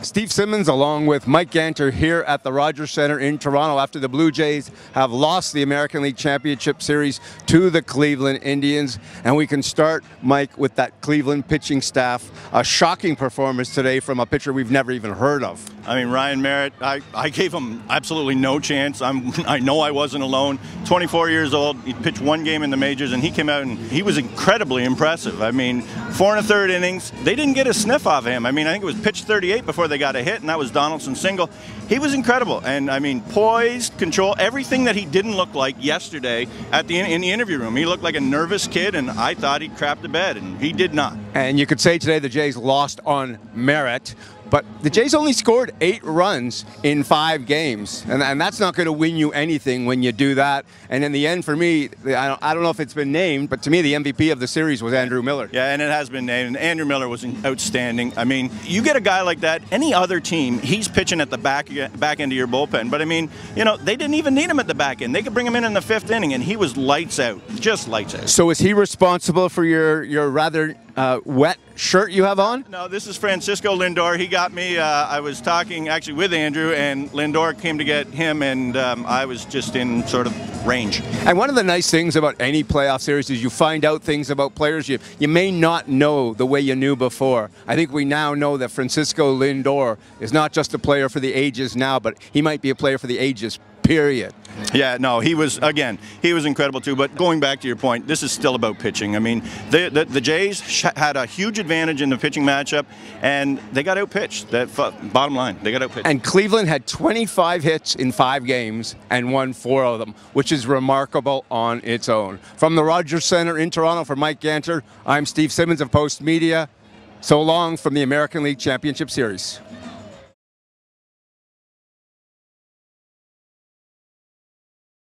Steve Simmons along with Mike Ganter here at the Rogers Centre in Toronto after the Blue Jays have lost the American League Championship Series to the Cleveland Indians. And we can start, Mike, with that Cleveland pitching staff. A shocking performance today from a pitcher we've never even heard of. I mean, Ryan Merritt, I gave him absolutely no chance. I know I wasn't alone. 24 years old, he pitched one game in the majors, and he came out and he was incredibly impressive. I mean, 4 1/3 innings. They didn't get a sniff off of him. I mean, I think it was pitch 38 before they got a hit, and that was Donaldson's single. He was incredible, and I mean, poised, control, everything that he didn't look like yesterday in the interview room. He looked like a nervous kid, and I thought he'd crap the bed, and he did not. And you could say today the Jays lost on Merritt. But the Jays only scored 8 runs in 5 games, and that's not going to win you anything when you do that. And in the end, for me, I don't know if it's been named, but to me, the MVP of the series was Andrew Miller. Yeah, and it has been named. And Andrew Miller was outstanding. I mean, you get a guy like that, any other team, he's pitching at the back end of your bullpen. But I mean, you know, they didn't even need him at the back end. They could bring him in the 5th inning, and he was lights out, just lights out. So is he responsible for your rather wet shirt you have on? No, this is Francisco Lindor. He got me. I was talking actually with Andrew, and Lindor came to get him, and I was just in sort of range. And one of the nice things about any playoff series is you find out things about players you may not know the way you knew before. I think we now know that Francisco Lindor is not just a player for the ages now, but he might be a player for the ages, period. Yeah, no, he was incredible too. But going back to your point, this is still about pitching. I mean, the Jays had a huge advantage in the pitching matchup, and they got outpitched. Bottom line, they got outpitched. And Cleveland had 25 hits in 5 games and won 4 of them, which is remarkable on its own. From the Rogers Centre in Toronto, for Mike Ganter, I'm Steve Simmons of Post Media. So long from the American League Championship Series.